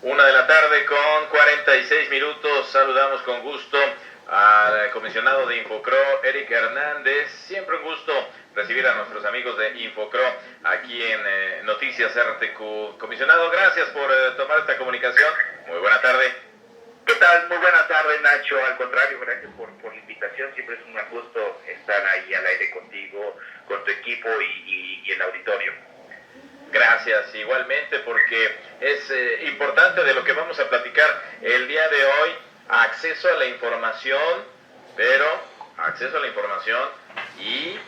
Una de la tarde con 46 minutos. Saludamos con gusto al comisionado de Infocro, Eric Hernández. Siempre un gusto recibir a nuestros amigos de Infocro aquí en Noticias RTQ. Comisionado, gracias por tomar esta comunicación. Muy buena tarde. ¿Qué tal? Muy buena tarde, Nacho. Al contrario, gracias por la invitación. Siempre es un gusto estar ahí al aire contigo, con tu equipo y el auditorio. Gracias, igualmente, porque es importante de lo que vamos a platicar el día de hoy. Acceso a la información, pero acceso a la información y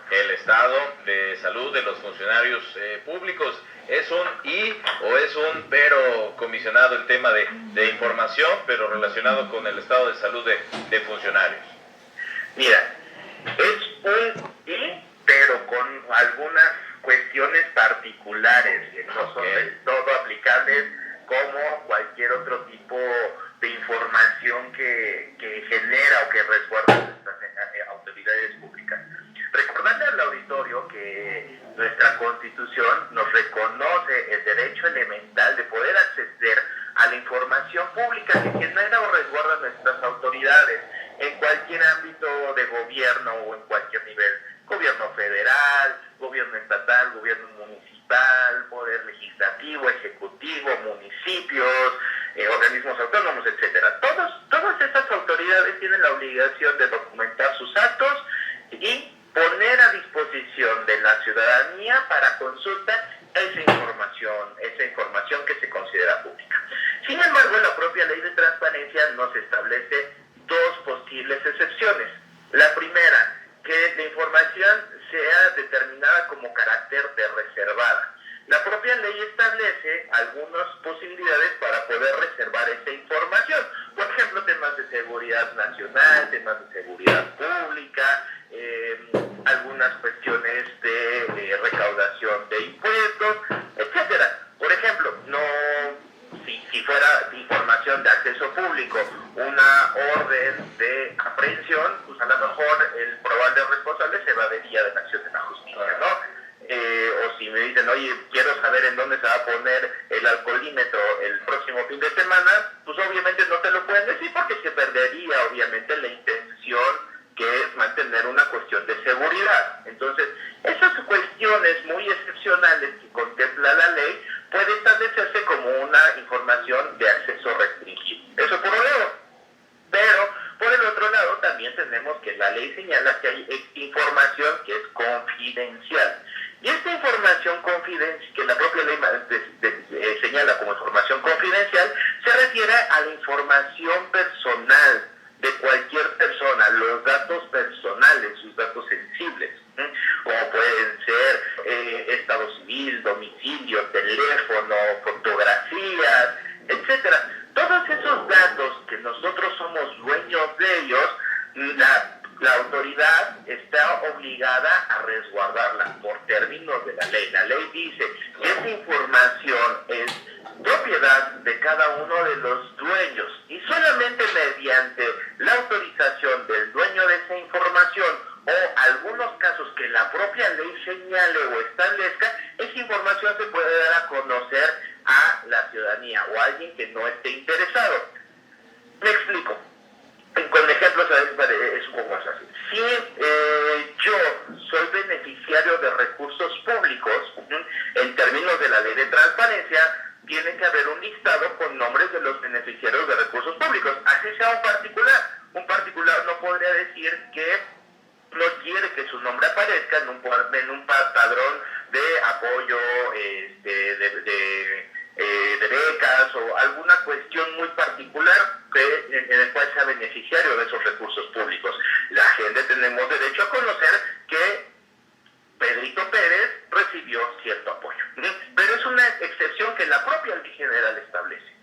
el estado de salud de los funcionarios públicos. ¿Es un o es un pero, comisionado, el tema de información, pero relacionado con el estado de salud de funcionarios? Mira, es un pero con algunas cuestiones particulares que no son del todo aplicables como cualquier otro tipo de información que genera o que resguarda nuestras autoridades públicas. Recordarle al auditorio que nuestra Constitución nos reconoce el derecho elemental de poder acceder a la información pública que genera o resguarda nuestras autoridades en cualquier ámbito de gobierno o en cualquier nivel. Gobierno federal, gobierno estatal, gobierno municipal, poder legislativo, ejecutivo, municipios, organismos autónomos, etcétera. Todas estas autoridades tienen la obligación de documentar sus actos y poner a disposición de la ciudadanía para consulta esa información que se considera pública. Sin embargo, la propia ley de transparencia nos establece dos posibles excepciones. La primera, que la información sea determinada como carácter de reservada. La propia ley establece algunas posibilidades para poder reservar esa información. Por ejemplo, temas de seguridad nacional, temas de seguridad pública, algunas cuestiones de recaudación de impuestos, etcétera. Por ejemplo, si fuera información de acceso público, una orden de aprehensión, pues a lo mejor el probable responsable se evadiría de la acción de la justicia, ¿no? O si me dicen, oye, quiero saber en dónde se va a poner el alcoholímetro el próximo fin de semana, pues obviamente no te lo pueden decir porque se perdería obviamente la intención que es mantener una cuestión de seguridad. Entonces, esas cuestiones muy excepcionales que contempla la ley puede establecerse como una información de acceso restringido. Eso por un lado. Pero, por el otro lado, también tenemos que la ley señala que hay información que es confidencial. Y esta información confidencial, que la propia ley señala como información confidencial, se refiere a la información personal de cualquier persona, los datos personales, sus datos sensibles, como pueden ser estado civil, domicilio, teléfono, fotografías, etcétera. Todos esos datos que nosotros somos dueños de ellos, la autoridad está obligada a resguardarla por términos de la ley. La ley dice que esa información es propiedad de cada uno de los dueños y solamente mediante la autorización del dueño de esa información o algunos casos que la propia ley señale o establezca, esa información se puede dar a conocer a la ciudadanía o a alguien que no esté interesado. Me explico. Con ejemplos es un poco más fácil. Si yo soy beneficiario de recursos públicos, en términos de la ley de transparencia, tiene que haber un listado con nombres de los beneficiarios de recursos públicos. Así sea un particular. Un particular no podría decir que no quiere que su nombre aparezca en un padrón de apoyo, de becas o alguna cuestión muy particular en el cual sea beneficiario de esos recursos públicos. La gente tenemos derecho a conocer que Pedrito Pérez recibió cierto apoyo, pero es una excepción que la propia ley general establece.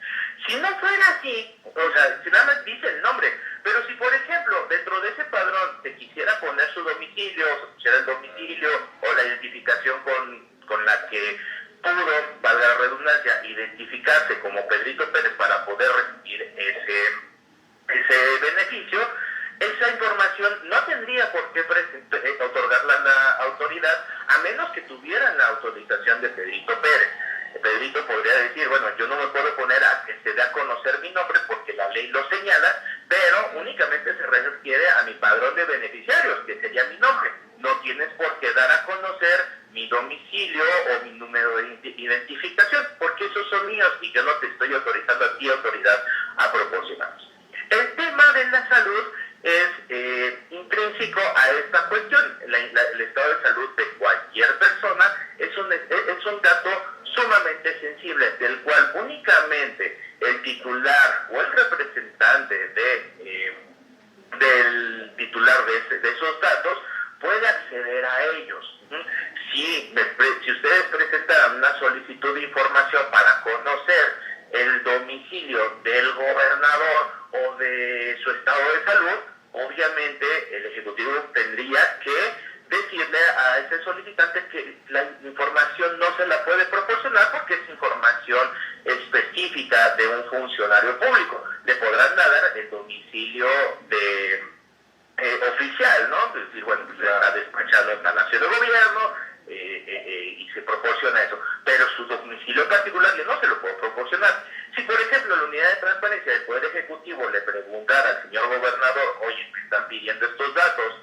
Si no fuera así, o sea, si nada más dice el nombre, pero si por ejemplo dentro de ese padrón te quisiera poner su domicilio, será el domicilio o la identificación con la que pudo, valga la redundancia, identificarse como Pedrito Pérez para poder recibir ese beneficio, esa información no tendría por qué otorgarla a la autoridad a menos que tuvieran la autorización de Pedrito Pérez. Pedrito podría decir, bueno, yo no me puedo poner a que se dé a conocer mi nombre porque la ley lo señala, pero únicamente se refiere a mi padrón de beneficiarios, que sería mi nombre. No tienes por qué dar a conocer mi domicilio o mi número de identificación, porque esos son míos y yo no te estoy autorizando a ti, autoridad, a proporcionarlos. El tema de la salud es intrínseco a esta cuestión. El estado de salud de cualquier persona es un dato sumamente sensible, del cual únicamente el titular o el representante del titular de esos datos puede acceder a ellos. Si ustedes presentan una solicitud de información para conocer el domicilio del gobernador o de su estado de salud, obviamente el Ejecutivo tendría que decirle a ese solicitante que la información no se la puede proporcionar porque es información específica de un funcionario público. Le podrán dar el domicilio oficial, ¿no? Es decir, bueno, pues está despachado en Palacio de Gobierno y se proporciona eso, pero su domicilio particular yo no se lo puedo proporcionar. Si, por ejemplo, la unidad de transparencia del Poder Ejecutivo le preguntara al señor gobernador, oye, me están pidiendo estos datos,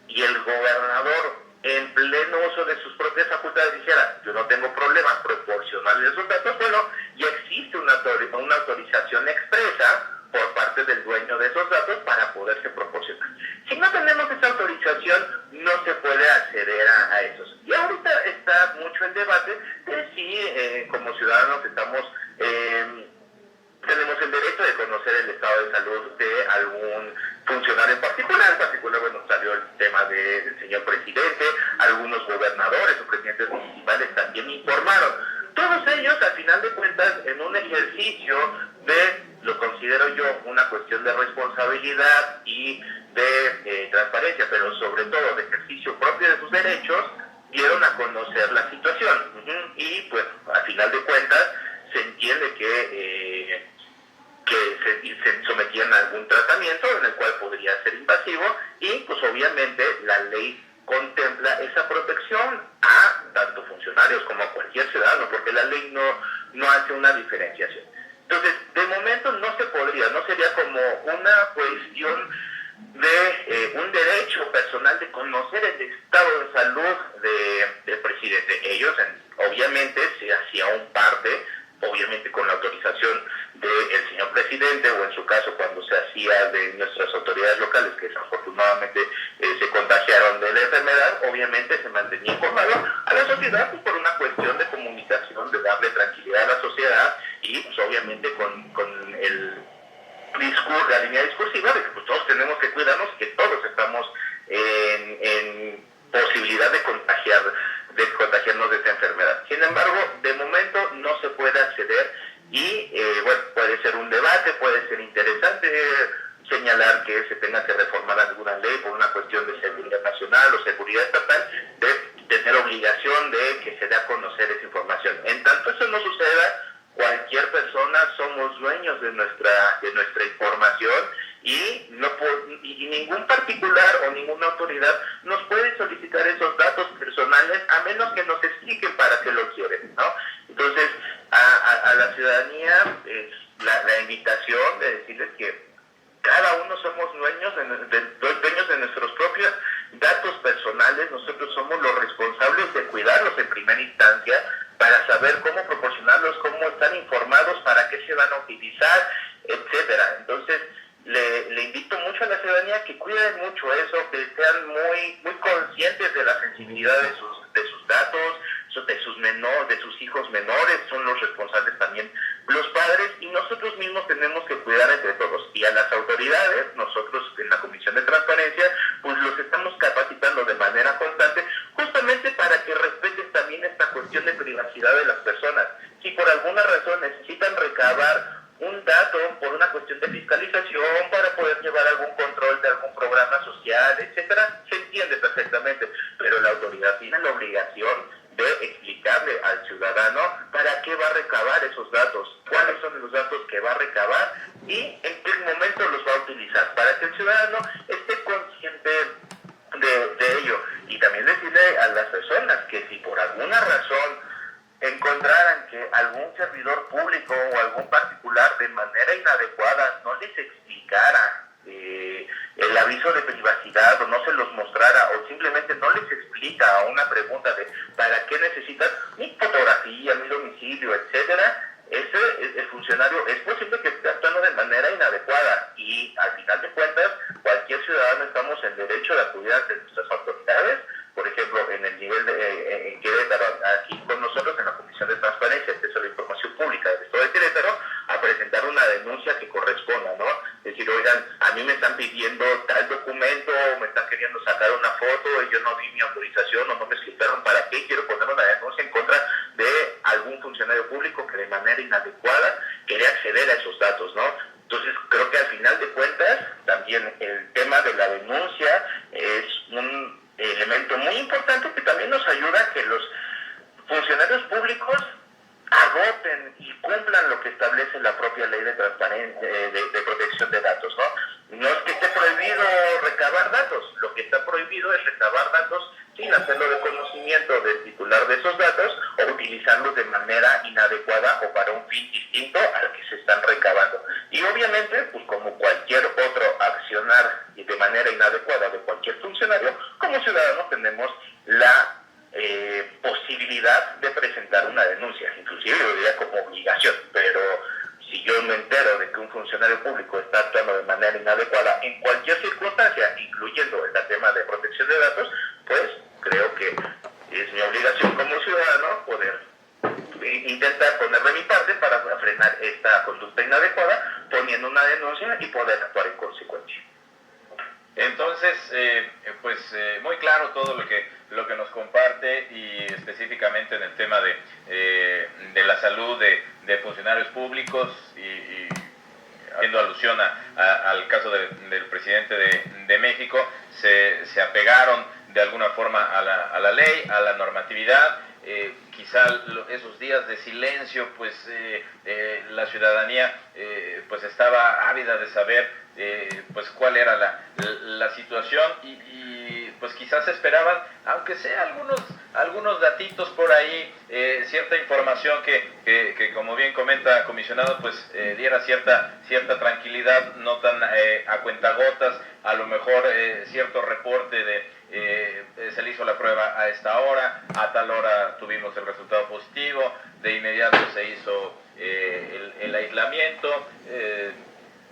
y el gobernador, en pleno uso de sus propias facultades, dijera, yo no tengo problema proporcionarle esos datos, bueno, ya existe una autorización expresa por parte del dueño de esos datos para poderse proporcionar. Si no tenemos esa autorización, no se puede acceder a esos. Y ahorita está mucho el debate de si como ciudadanos tenemos el derecho de conocer el estado de salud de algún funcionario en particular. En particular, bueno, salió el tema del señor presidente, algunos gobernadores o presidentes municipales también informaron. Todos ellos, al final de cuentas, en un ejercicio lo considero yo, una cuestión de responsabilidad y de transparencia, pero sobre todo de ejercicio propio de sus derechos, dieron a conocer la situación. Y pues, al final de cuentas, se entiende que se sometían a algún tratamiento en el cual podría ser invasivo y pues obviamente la ley contempla esa protección a tanto funcionarios como a cualquier ciudadano, porque la ley no hace una diferenciación. Entonces, de momento no sería como una cuestión de un derecho personal de conocer el estado de salud del presidente. Ellos, obviamente, se hacía parte, obviamente con la autorización del señor presidente, o en su caso cuando se hacía de nuestras autoridades locales, que desafortunadamente se contagiaron de la enfermedad, obviamente se mantenía informado a la sociedad pues, por una cuestión de comunicación, de darle tranquilidad a la sociedad y pues obviamente con el discurso, la línea discursiva de que pues, todos tenemos que cuidarnos, que todos estamos en posibilidad de contagiarnos de esta enfermedad. Sin embargo, de momento no se puede acceder y bueno, puede ser un debate, puede ser interesante señalar que se tenga que reformar alguna ley por una cuestión de seguridad nacional o seguridad estatal, de tener obligación de que se dé a conocer esa información. En tanto eso no suceda, cualquier persona somos dueños de nuestra información y ningún particular o ninguna autoridad nos puede solicitar esos datos personales a menos que nos expliquen para qué lo quieren, ¿no? Entonces, a la ciudadanía es la invitación de decirles que cada uno somos dueños de nuestros propios datos personales. Nosotros somos los responsables de cuidarlos en primera instancia para saber cómo proporcionarlos, cómo están informados, para qué se van a utilizar, etcétera. Entonces, le invito mucho a la ciudadanía que cuiden mucho eso, que sean muy conscientes de la sensibilidad de sus datos, de sus hijos menores, son los responsables también los padres, y nosotros mismos tenemos que cuidar entre todos. Y a las autoridades, nosotros en la Comisión de Transparencia, pues los estamos capacitando de manera constante, justamente para que respeten también esta cuestión de privacidad de las personas. Si por alguna razón necesitan recabar un dato por una cuestión de fiscalización, para poder llevar algún control de algún programa social, etcétera, se entiende perfectamente, pero la autoridad tiene la obligación de explicarle al ciudadano para qué va a recabar esos datos, cuáles son los datos que va a recabar y en qué momento los va a utilizar, para que el ciudadano esté consciente de ello. Y también decirle a las personas que si por alguna razón encontraran que algún servidor público o algún particular de manera inadecuada no les explicara el aviso de privacidad o no se los mostrara o simplemente no les explica a una pregunta de ¿para qué necesitas mi fotografía, mi domicilio, etcétera? El funcionario es posible que esté actuando de manera inadecuada y al final de cuentas cualquier ciudadano estamos en derecho de acudir ante nuestras autoridades, por ejemplo en el nivel de en Querétaro, aquí con nosotros en la Comisión de Transparencia, Acceso a la Información Pública del Estado de Querétaro, a presentar una denuncia que corresponda, ¿no? Es decir, oigan, a mí me están pidiendo tal documento, me están queriendo sacar una foto y yo no di mi autorización o no me explicaron para qué, quiero poner una denuncia en contra de algún funcionario público que de manera inadecuada quiere acceder a esos datos, ¿no? Entonces, creo que al final de cuentas, también el tema de la denuncia es un elemento muy importante que también nos ayuda a que los funcionarios públicos agoten y cumplan lo que establece la propia ley de transparencia, de protección de datos, ¿no? No es que esté prohibido recabar datos, lo que está prohibido es recabar datos sin hacerlo de conocimiento del titular de esos datos o utilizarlos de manera inadecuada o para un fin distinto al que se están recabando. Y obviamente, pues como cualquier otro accionar y de manera inadecuada de cualquier funcionario, como ciudadanos tenemos la posibilidad de presentar una denuncia, inclusive yo diría como obligación, pero si yo me entero de que un funcionario público está actuando de manera inadecuada en cualquier circunstancia, incluyendo el tema de protección de datos, pues creo que es mi obligación como ciudadano poder intentar poner de mi parte para frenar esta conducta inadecuada, poniendo una denuncia y poder actuar en consecuencia. Entonces, muy claro todo lo que nos comparte y específicamente en el tema de la salud de funcionarios públicos y haciendo alusión al caso del presidente de México, se apegaron de alguna forma a la ley, a la normatividad. Quizá esos días de silencio, pues la ciudadanía pues estaba ávida de saber pues cuál era la situación y pues quizás esperaban, aunque sea algunos datitos por ahí, cierta información que como bien comenta comisionado, pues diera cierta tranquilidad, no tan a cuentagotas, a lo mejor cierto reporte de se le hizo la prueba a esta hora, a tal hora tuvimos el resultado positivo, de inmediato se hizo el aislamiento,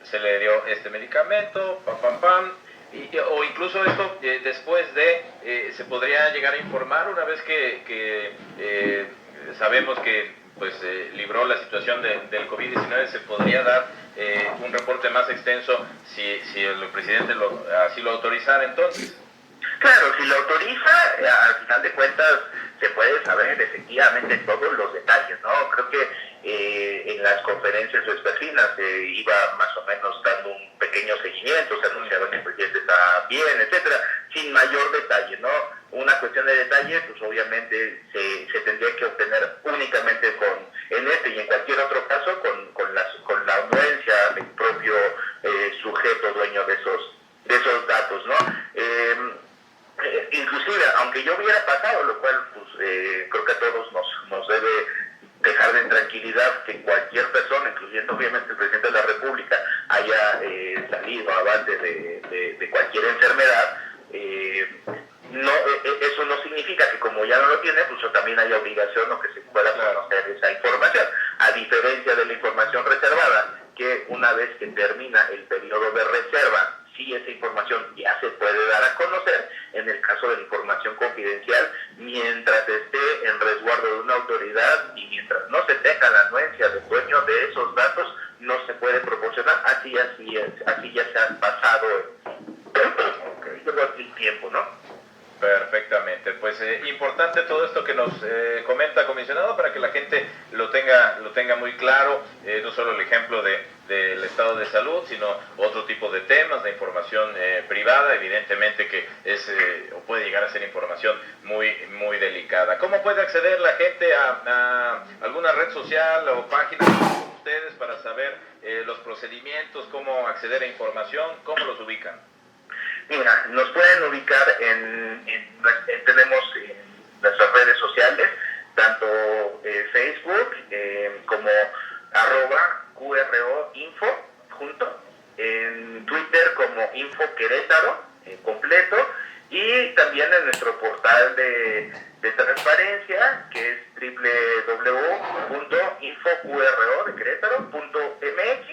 se le dio este medicamento, o incluso esto después se podría llegar a informar una vez que sabemos que pues libró la situación del COVID-19, se podría dar un reporte más extenso si el presidente así lo autorizara entonces. Claro, si lo autoriza, al final de cuentas se puede saber efectivamente todos los detalles, ¿no? Creo que en las conferencias vespertinas se iba más o menos dando un pequeño seguimiento, se anunciaba que el presidente está bien, etcétera, sin mayor detalle, ¿no? Una cuestión de detalle, pues obviamente se tendría que obtener únicamente en este y en cualquier otro caso con la anuencia del propio sujeto dueño de esos datos, ¿no? Inclusive, aunque yo hubiera pasado, lo cual pues creo que a todos nos debe dejar de tranquilidad que cualquier persona, incluyendo obviamente el presidente de la República, haya salido avante de cualquier enfermedad, eso no significa que como ya no lo tiene, pues también haya obligación o que se pueda conocer esa información, a diferencia de la información reservada, que una vez que termina el periodo de reserva, sí, esa información ya se puede dar a conocer. En el caso de la información confidencial, mientras esté en resguardo de una autoridad y mientras no se tenga la anuencia del dueño de esos datos, no se puede proporcionar. Así ya se ha pasado el tiempo, ¿no? Perfectamente, pues importante todo esto que nos comenta comisionado para que la gente lo tenga muy claro, no solo el ejemplo del estado de salud, sino otro tipo de temas, de información privada, evidentemente que es o puede llegar a ser información muy muy delicada. ¿Cómo puede acceder la gente a alguna red social o página de ustedes para saber los procedimientos, cómo acceder a información, cómo los ubican? Mira, nos pueden ubicar tenemos nuestras redes sociales, tanto Facebook como @QROinfo junto, en Twitter como Info Querétaro completo, y también en nuestro portal de transparencia, que es www.infoqro.mx,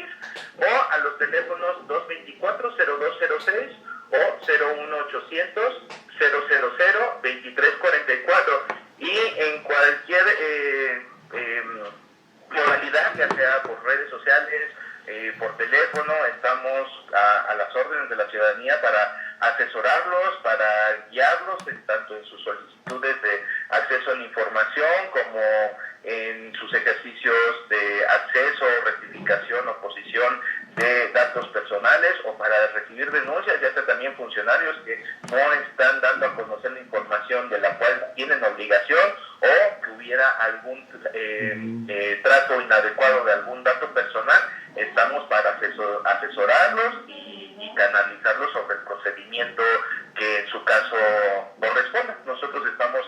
o a los teléfonos 224-0206 o 01800-000-2344, y en cualquier modalidad, ya sea por redes sociales, por teléfono, estamos a las órdenes de la ciudadanía para asesorarlos, para guiarlos tanto en sus solicitudes de acceso a la información como en sus ejercicios de acceso, rectificación, oposición de datos personales, o para recibir denuncias, ya sea también funcionarios que no están dando a conocer la información de la cual tienen obligación, o que hubiera algún trato inadecuado de algún dato personal. Estamos para asesorarlos y canalizarlos sobre el procedimiento que en su caso corresponda. Nosotros estamos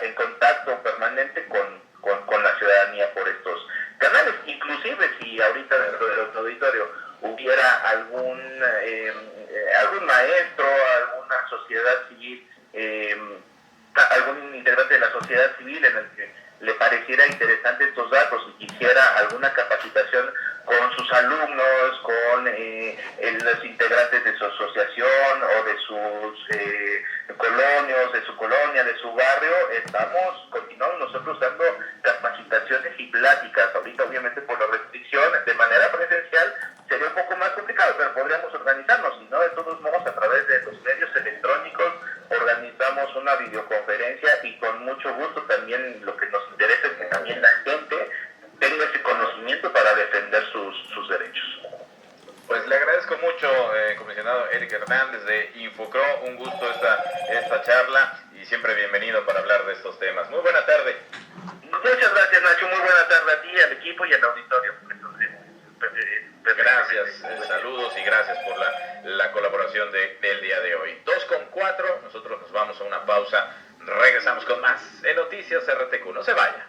en contacto permanente con la ciudadanía por estos canales. Inclusive si ahorita dentro del auditorio hubiera algún maestro, alguna sociedad civil, algún integrante de la sociedad civil en el que le pareciera interesante estos datos y quisiera alguna capacitación con sus alumnos, con los integrantes de su asociación o de sus colonios, de su colonia, de su barrio, continuamos nosotros dando capacitaciones y pláticas. Ahorita obviamente por la restricción de manera presencial sería un poco más complicado, pero podríamos organizarnos, y no, de todos modos, a través de los medios electrónicos organizamos una videoconferencia, y con mucho gusto también lo que nos interesa es que también la gente tenga ese conocimiento para defender sus derechos. Pues le agradezco mucho, comisionado Eric Hernández de Infocro, un gusto esta charla, y siempre bienvenido para hablar de estos temas. Muy buena tarde. Muchas gracias, Nacho, muy buena tarde a ti, al equipo y al auditorio. Gracias, saludos y gracias por la colaboración del día de hoy. 2:04, nosotros nos vamos a una pausa, regresamos con más en Noticias RTQ, no se vaya.